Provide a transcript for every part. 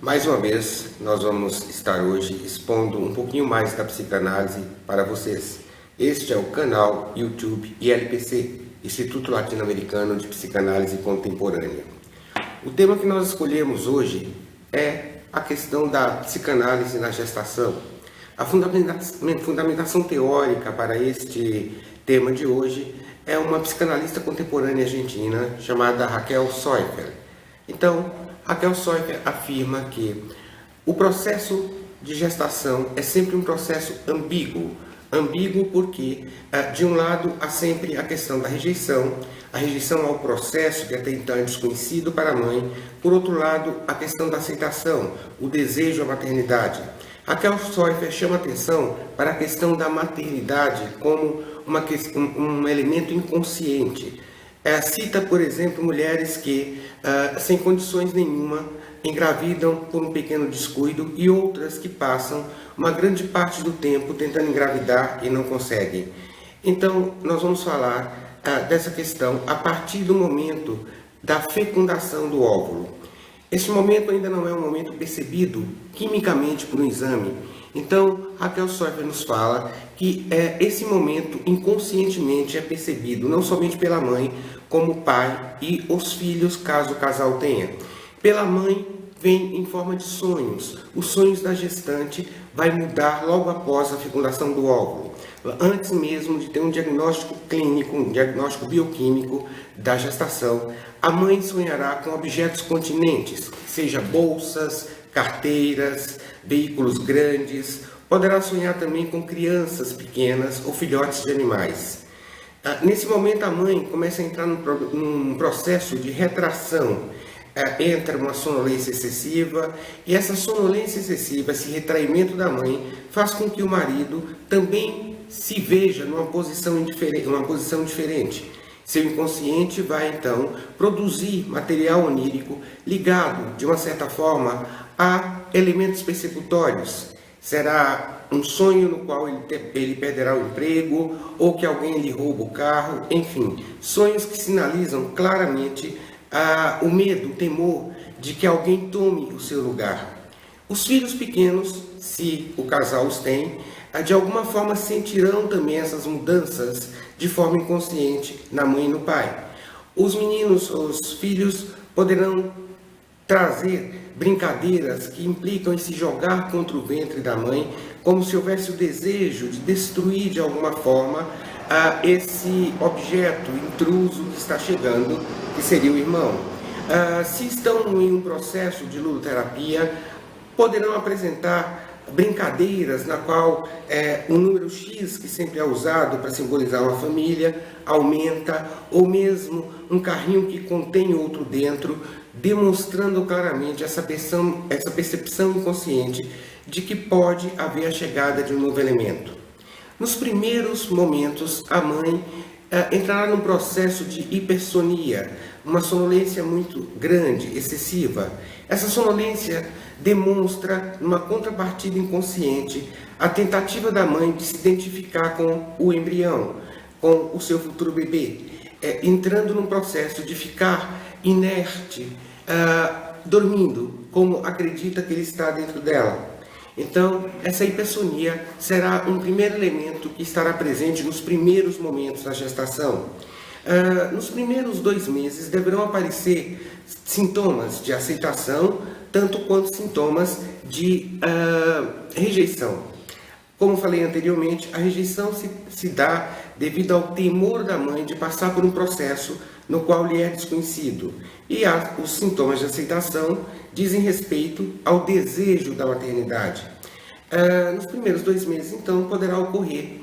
Mais uma vez, nós vamos estar hoje expondo um pouquinho mais da psicanálise para vocês. Este é o canal YouTube ILPC, Instituto Latino-Americano de Psicanálise Contemporânea. O tema que nós escolhemos hoje é a questão da psicanálise na gestação. A fundamentação teórica para este tema de hoje é uma psicanalista contemporânea argentina chamada Raquel Soifer. Então, Raquel Soifer afirma que o processo de gestação é sempre um processo ambíguo. Ambíguo porque, de um lado, há sempre a questão da rejeição, a rejeição ao processo que até então é desconhecido para a mãe. Por outro lado, a questão da aceitação, o desejo à maternidade. Raquel Soifer chama atenção para a questão da maternidade como um elemento inconsciente. Cita, por exemplo, mulheres que, sem condições nenhuma, engravidam por um pequeno descuido e outras que passam uma grande parte do tempo tentando engravidar e não conseguem. Então, nós vamos falar dessa questão a partir do momento da fecundação do óvulo. Esse momento ainda não é um momento percebido quimicamente por um exame. Então, Raquel Soifer nos fala que esse momento inconscientemente é percebido não somente pela mãe, como o pai e os filhos, caso o casal tenha. Pela mãe, vem em forma de sonhos. Os sonhos da gestante vai mudar logo após a fecundação do óvulo, antes mesmo de ter um diagnóstico clínico, um diagnóstico bioquímico da gestação. A mãe sonhará com objetos continentes, seja bolsas, carteiras, veículos grandes. Poderá sonhar também com crianças pequenas ou filhotes de animais. Nesse momento, a mãe começa a entrar num processo de retração. Entra uma sonolência excessiva, e essa sonolência excessiva, esse retraimento da mãe, faz com que o marido também se veja numa posição diferente. Seu inconsciente vai, então, produzir material onírico ligado, de uma certa forma, a elementos persecutórios. Será um sonho no qual ele perderá o emprego, ou que alguém lhe rouba o carro, enfim, sonhos que sinalizam claramente o medo, o temor de que alguém tome o seu lugar. Os filhos pequenos, se o casal os tem, de alguma forma sentirão também essas mudanças de forma inconsciente na mãe e no pai. Os meninos, os filhos, poderão trazer brincadeiras que implicam em se jogar contra o ventre da mãe, como se houvesse o desejo de destruir de alguma forma esse objeto intruso que está chegando, que seria o irmão. Se estão em um processo de ludoterapia, poderão apresentar brincadeiras na qual o número X, que sempre é usado para simbolizar uma família, aumenta, ou mesmo um carrinho que contém outro dentro, demonstrando claramente essa percepção inconsciente de que pode haver a chegada de um novo elemento. Nos primeiros momentos, a mãe entrará num processo de hipersonia, uma sonolência muito grande, excessiva. Essa sonolência demonstra, numa contrapartida inconsciente, a tentativa da mãe de se identificar com o embrião, com o seu futuro bebê, entrando num processo de ficar inerte, dormindo, como acredita que ele está dentro dela. Então, essa hipersonia será um primeiro elemento que estará presente nos primeiros momentos da gestação. Nos primeiros 2 meses deverão aparecer sintomas de aceitação, tanto quanto sintomas de rejeição. Como falei anteriormente, a rejeição se dá devido ao temor da mãe de passar por um processo no qual lhe é desconhecido. E os sintomas de aceitação dizem respeito ao desejo da maternidade. Nos primeiros 2 meses, então, poderá ocorrer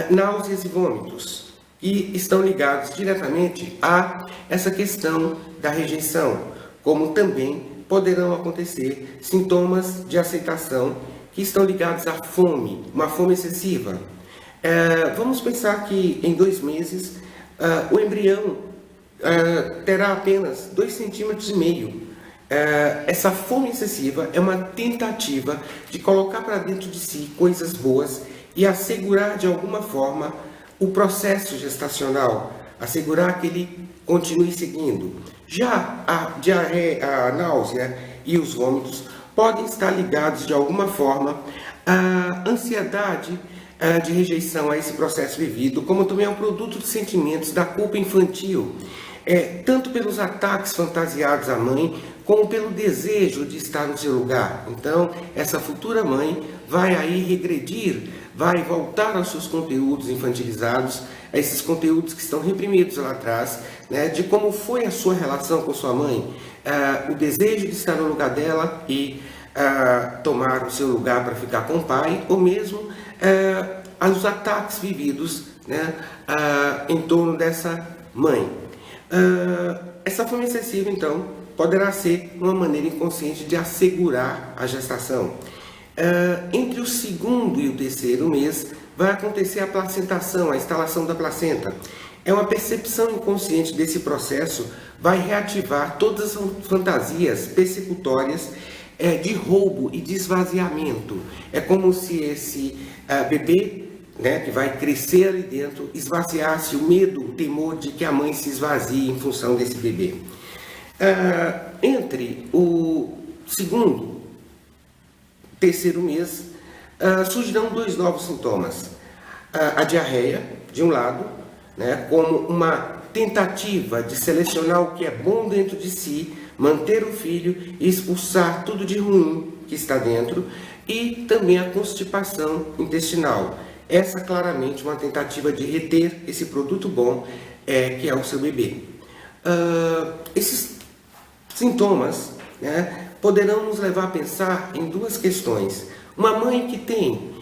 náuseas e vômitos, que estão ligados diretamente a essa questão da rejeição, como também poderão acontecer sintomas de aceitação que estão ligados à fome, uma fome excessiva. Vamos pensar que em 2 meses o embrião terá apenas 2,5 centímetros. Essa fome excessiva é uma tentativa de colocar para dentro de si coisas boas e assegurar de alguma forma o processo gestacional, assegurar que ele continue seguindo. Já a diarreia, a náusea e os vômitos podem estar ligados de alguma forma à ansiedade de rejeição a esse processo vivido, como também é um produto de sentimentos da culpa infantil, tanto pelos ataques fantasiados à mãe, como pelo desejo de estar no seu lugar. Então, essa futura mãe vai aí regredir, vai voltar aos seus conteúdos infantilizados, a esses conteúdos que estão reprimidos lá atrás, né, de como foi a sua relação com sua mãe, o desejo de estar no lugar dela e tomar o seu lugar para ficar com o pai, ou mesmo os ataques vividos, né, em torno dessa mãe. Essa fome excessiva, então, poderá ser uma maneira inconsciente de assegurar a gestação. Entre o segundo e o terceiro mês, vai acontecer a placentação, a instalação da placenta. É uma percepção inconsciente desse processo, vai reativar todas as fantasias persecutórias de roubo e de esvaziamento. É como se esse bebê, né, que vai crescer ali dentro, esvaziasse o medo, o temor de que a mãe se esvazie em função desse bebê. Entre o segundo e terceiro mês, surgirão dois novos sintomas. A diarreia, de um lado, né, como uma tentativa de selecionar o que é bom dentro de si, manter o filho e expulsar tudo de ruim que está dentro, e também a constipação intestinal. Essa claramente uma tentativa de reter esse produto bom que é o seu bebê. Esses sintomas, né, poderão nos levar a pensar em duas questões. Uma mãe que tem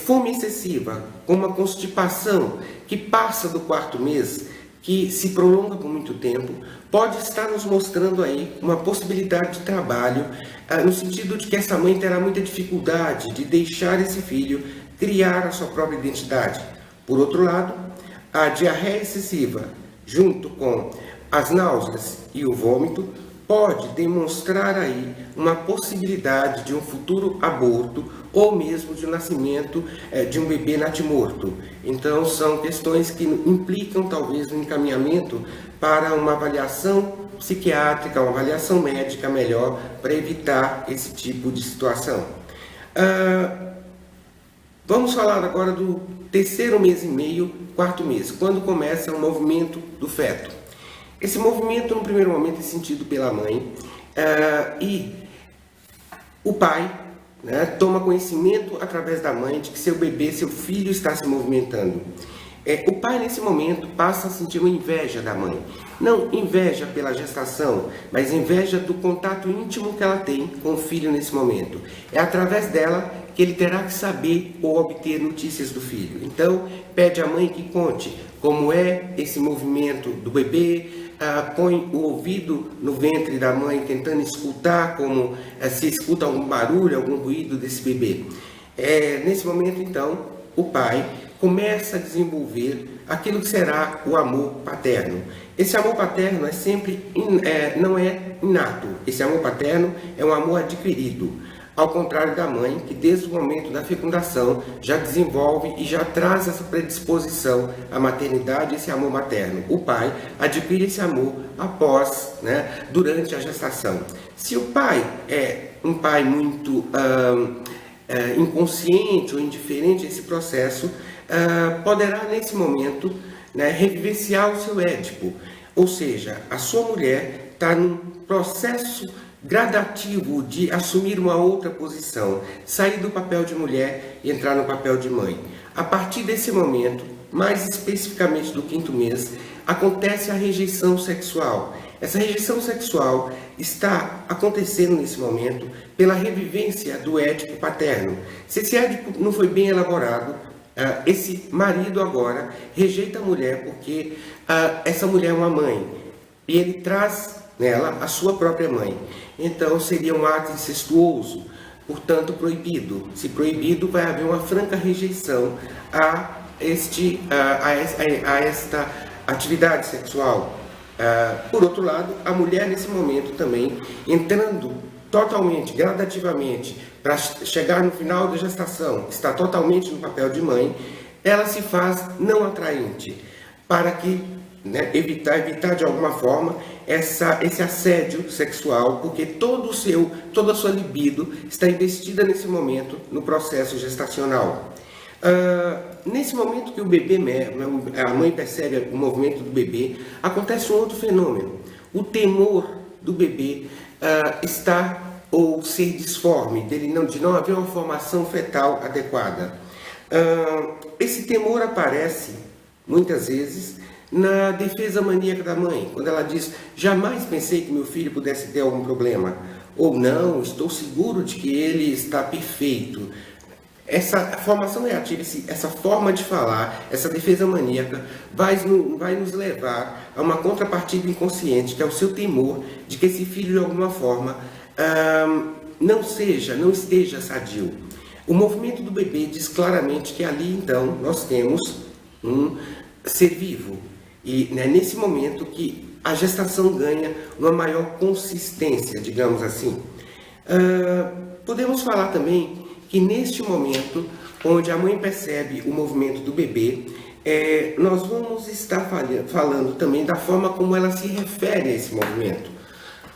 fome excessiva, com uma constipação que passa do quarto mês, que se prolonga por muito tempo, pode estar nos mostrando aí uma possibilidade de trabalho, no sentido de que essa mãe terá muita dificuldade de deixar esse filho criar a sua própria identidade. Por outro lado, a diarreia excessiva, junto com as náuseas e o vômito, pode demonstrar aí uma possibilidade de um futuro aborto ou mesmo de um nascimento de um bebê natimorto. Então, são questões que implicam talvez um encaminhamento para uma avaliação psiquiátrica, uma avaliação médica melhor para evitar esse tipo de situação. Vamos falar agora do terceiro mês e meio, quarto mês, quando começa o movimento do feto. Esse movimento, no primeiro momento, é sentido pela mãe e o pai, né, toma conhecimento através da mãe de que seu bebê, seu filho está se movimentando. O pai, nesse momento, passa a sentir uma inveja da mãe. Não inveja pela gestação, mas inveja do contato íntimo que ela tem com o filho nesse momento. É através dela que ele terá que saber ou obter notícias do filho. Então, pede à mãe que conte como é esse movimento do bebê, põe o ouvido no ventre da mãe, tentando escutar como se escuta algum barulho, algum ruído desse bebê. Nesse momento, então, o pai começa a desenvolver aquilo que será o amor paterno. Esse amor paterno é sempre, não é inato. Esse amor paterno é um amor adquirido. Ao contrário da mãe, que desde o momento da fecundação já desenvolve e já traz essa predisposição à maternidade, esse amor materno. O pai adquire esse amor após, né, durante a gestação. Se o pai é um pai muito inconsciente ou indiferente a esse processo, poderá nesse momento, né, revivenciar o seu Édipo. Ou seja, a sua mulher está num processo gradativo de assumir uma outra posição, sair do papel de mulher e entrar no papel de mãe. A partir desse momento, mais especificamente do quinto mês, acontece a rejeição sexual. Essa rejeição sexual está acontecendo nesse momento pela revivência do Édipo paterno. Se esse Édipo não foi bem elaborado, esse marido agora rejeita a mulher porque essa mulher é uma mãe e ele traz nela a sua própria mãe. Então seria um ato incestuoso, portanto proibido. Se proibido, vai haver uma franca rejeição a esta atividade sexual. Por outro lado, a mulher nesse momento também entrando totalmente, gradativamente, para chegar no final da gestação, está totalmente no papel de mãe, ela se faz não atraente. para que, né, evitar de alguma forma esse assédio sexual, porque toda a sua libido está investida nesse momento no processo gestacional. Nesse momento que o bebê, a mãe percebe o movimento do bebê, acontece um outro fenômeno. O temor do bebê ou ser disforme, de não haver uma formação fetal adequada. Esse temor aparece, muitas vezes, na defesa maníaca da mãe, quando ela diz: jamais pensei que meu filho pudesse ter algum problema, ou não, estou seguro de que ele está perfeito. Essa formação reativa, essa forma de falar, essa defesa maníaca vai nos levar a uma contrapartida inconsciente, que é o seu temor de que esse filho de alguma forma não esteja sadio. O movimento do bebê diz claramente que ali então nós temos um ser vivo, e é nesse momento que a gestação ganha uma maior consistência, digamos assim. Podemos falar também que neste momento, onde a mãe percebe o movimento do bebê, nós vamos estar falando também da forma como ela se refere a esse movimento.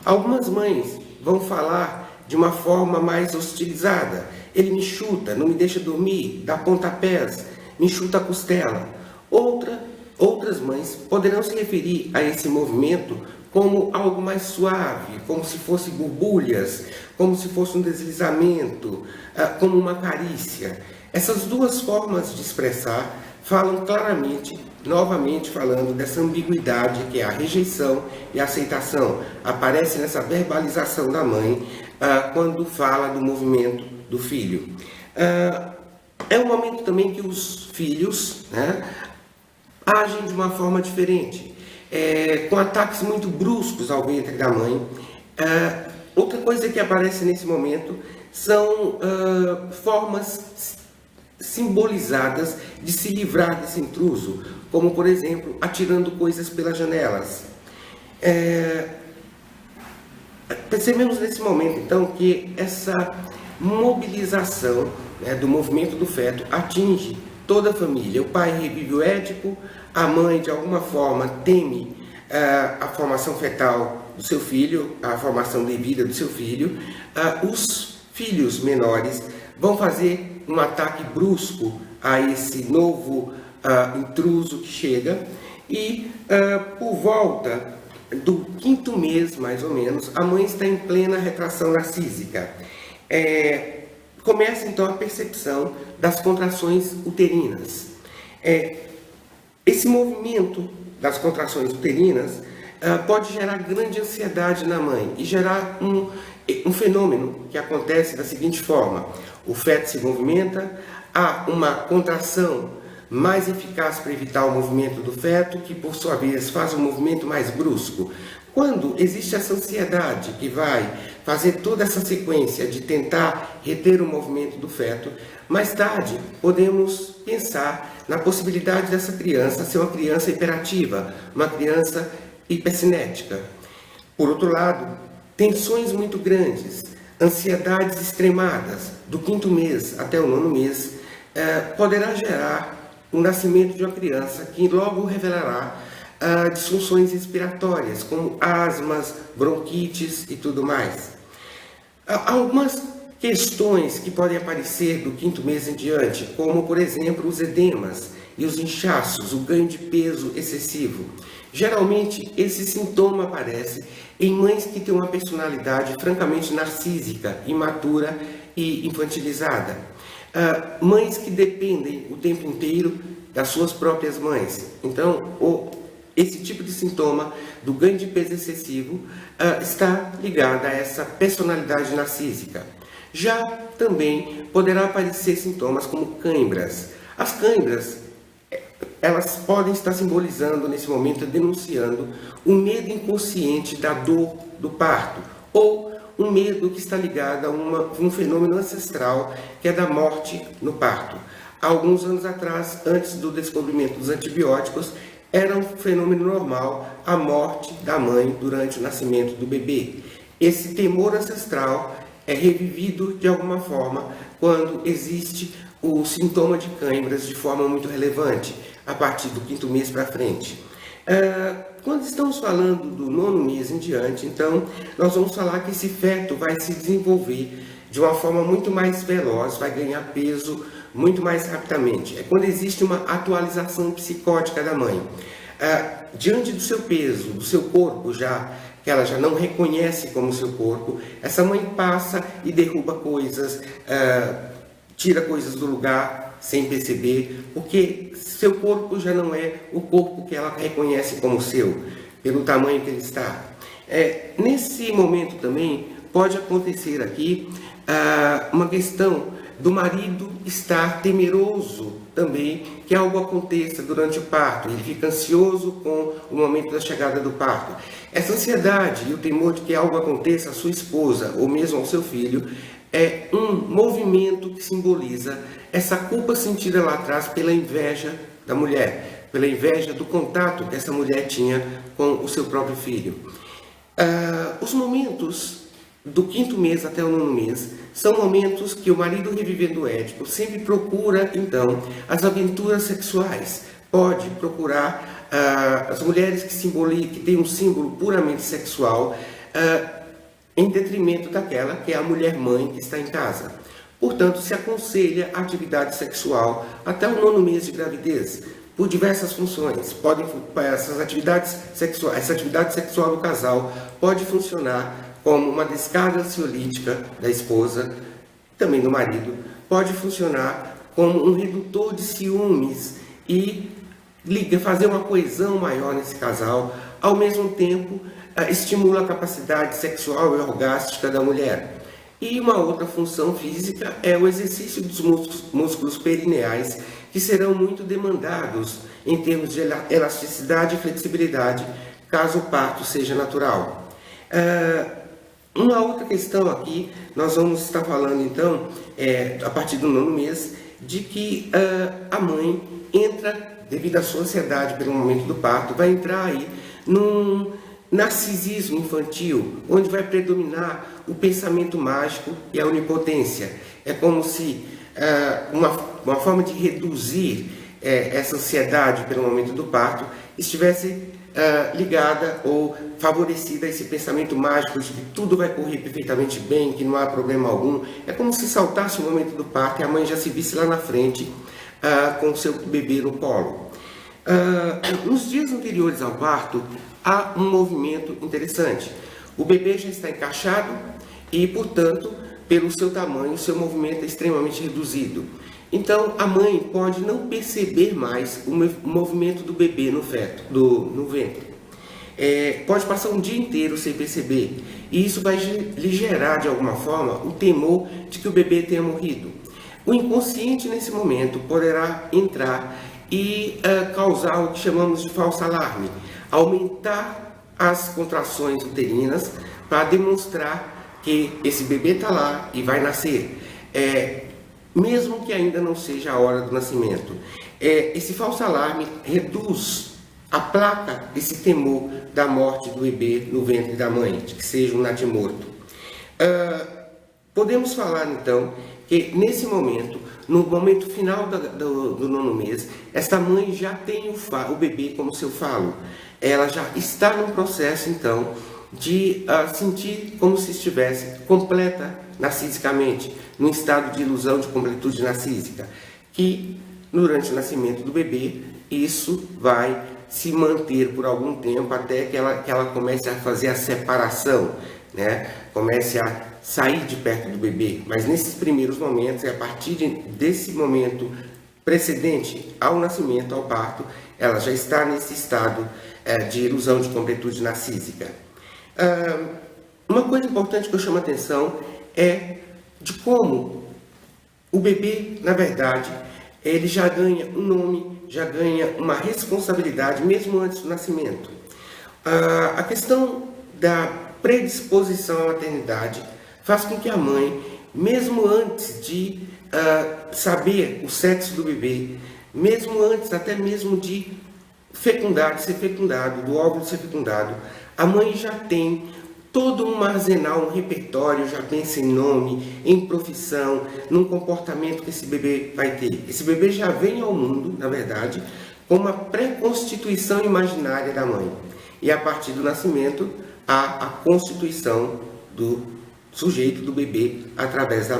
Algumas mães vão falar de uma forma mais hostilizada: ele me chuta, não me deixa dormir, dá pontapés, me chuta a costela. Outras mães poderão se referir a esse movimento como algo mais suave, como se fosse borbulhas, como se fosse um deslizamento, como uma carícia. Essas duas formas de expressar falam claramente, novamente falando dessa ambiguidade que é a rejeição e a aceitação. Aparece nessa verbalização da mãe quando fala do movimento do filho. É um momento também que os filhos, né, agem de uma forma diferente, com ataques muito bruscos ao ventre da mãe. Outra coisa que aparece nesse momento são formas simbolizadas de se livrar desse intruso, como, por exemplo, atirando coisas pelas janelas. Percebemos nesse momento, então, que essa mobilização, né, do movimento do feto atinge toda a família. O pai revive o Édipo, a mãe, de alguma forma, teme a formação fetal do seu filho, a formação devida do seu filho. Os filhos menores vão fazer um ataque brusco a esse novo intruso que chega, e por volta do 5º mês, mais ou menos, a mãe está em plena retração narcísica. Começa então a percepção das contrações uterinas. Esse movimento das contrações uterinas pode gerar grande ansiedade na mãe e gerar um fenômeno que acontece da seguinte forma: o feto se movimenta, há uma contração mais eficaz para evitar o movimento do feto, que por sua vez faz um movimento mais brusco. Quando existe essa ansiedade que vai fazer toda essa sequência de tentar reter o movimento do feto, mais tarde podemos pensar na possibilidade dessa criança ser uma criança hiperativa, uma criança hipercinética. Por outro lado, tensões muito grandes, ansiedades extremadas, do 5º mês até o 9º mês, poderá gerar o nascimento de uma criança que logo revelará disfunções respiratórias, como asmas, bronquites e tudo mais. Algumas questões que podem aparecer do 5º mês em diante, como, por exemplo, os edemas e os inchaços, o ganho de peso excessivo. Geralmente, esse sintoma aparece em mães que têm uma personalidade francamente narcísica, imatura e infantilizada. Mães que dependem o tempo inteiro das suas próprias mães. Então, esse tipo de sintoma do ganho de peso excessivo está ligado a essa personalidade narcísica. Já também poderá aparecer sintomas como cãibras. As cãibras, elas podem estar simbolizando nesse momento, denunciando o medo inconsciente da dor do parto, ou um medo que está ligado a um fenômeno ancestral, que é da morte no parto. Há alguns anos atrás, antes do descobrimento dos antibióticos, era um fenômeno normal a morte da mãe durante o nascimento do bebê. Esse temor ancestral é revivido de alguma forma quando existe o sintoma de cãibras de forma muito relevante. a partir do 5º mês para frente. Quando estamos falando do 9º mês em diante, então, nós vamos falar que esse feto vai se desenvolver de uma forma muito mais veloz, vai ganhar peso muito mais rapidamente. É quando existe uma atualização psicótica da mãe. Diante do seu peso, do seu corpo, que ela já não reconhece como seu corpo, essa mãe passa e derruba coisas, tira coisas do lugar sem perceber, porque seu corpo já não é o corpo que ela reconhece como seu, pelo tamanho que ele está. Nesse momento também pode acontecer aqui uma questão do marido estar temeroso também que algo aconteça durante o parto. Ele fica ansioso com o momento da chegada do parto. Essa ansiedade e o temor de que algo aconteça à sua esposa ou mesmo ao seu filho é um movimento que simboliza essa culpa sentida lá atrás pela inveja da mulher, pela inveja do contato que essa mulher tinha com o seu próprio filho. Os momentos do 5º mês até o 9º mês são momentos que o marido revivendo o Édipo sempre procura, então, as aventuras sexuais. Pode procurar as mulheres que têm um símbolo puramente sexual, em detrimento daquela que é a mulher-mãe que está em casa. Portanto, se aconselha a atividade sexual até o 9º mês de gravidez, por diversas funções. Essa atividade sexual do casal pode funcionar como uma descarga ansiolítica da esposa, também do marido, pode funcionar como um redutor de ciúmes e fazer uma coesão maior nesse casal, ao mesmo tempo estimula a capacidade sexual e orgástica da mulher. E uma outra função física é o exercício dos músculos perineais, que serão muito demandados em termos de elasticidade e flexibilidade, caso o parto seja natural. Uma outra questão aqui, nós vamos estar falando então, a partir do 9º mês, de que a mãe entra, devido à sua ansiedade pelo momento do parto, vai entrar aí num narcisismo infantil, onde vai predominar o pensamento mágico e a onipotência. É como se uma forma de reduzir essa ansiedade pelo momento do parto estivesse ligada ou favorecida a esse pensamento mágico de que tudo vai correr perfeitamente bem, que não há problema algum. É como se saltasse o momento do parto e a mãe já se visse lá na frente com o seu bebê no colo. Nos dias anteriores ao parto, há um movimento interessante. O bebê já está encaixado e, portanto, pelo seu tamanho, o seu movimento é extremamente reduzido. Então, a mãe pode não perceber mais o movimento do bebê no ventre. Pode passar um dia inteiro sem perceber. E isso vai lhe gerar, de alguma forma, o temor de que o bebê tenha morrido. O inconsciente, nesse momento, poderá entrar e causar o que chamamos de falso alarme. Aumentar as contrações uterinas para demonstrar que esse bebê está lá e vai nascer. Mesmo que ainda não seja a hora do nascimento. Esse falso alarme reduz, aplaca esse temor da morte do bebê no ventre da mãe, de que seja um natimorto. Podemos falar então que nesse momento, no momento final do 9º mês, esta mãe já tem o bebê como seu falo. Ela já está no processo então de sentir como se estivesse completa narcisicamente, num estado de ilusão de completude narcísica, que durante o nascimento do bebê, isso vai se manter por algum tempo até que ela comece a fazer a separação, né? Comece a sair de perto do bebê. Mas nesses primeiros momentos, a partir desse momento precedente ao nascimento, ao parto, ela já está nesse estado de ilusão de completude narcísica. Uma coisa importante que eu chamo a atenção é de como o bebê, na verdade, ele já ganha um nome, já ganha uma responsabilidade, mesmo antes do nascimento. A questão da predisposição à maternidade faz com que a mãe, mesmo antes de saber o sexo do bebê, mesmo antes até mesmo de ser fecundado, do óvulo ser fecundado, a mãe já tem todo um arsenal, um repertório, já pensa em nome, em profissão, num comportamento que esse bebê vai ter. Esse bebê já vem ao mundo, na verdade, com uma pré-constituição imaginária da mãe. E a partir do nascimento, há a constituição do sujeito, do bebê, através da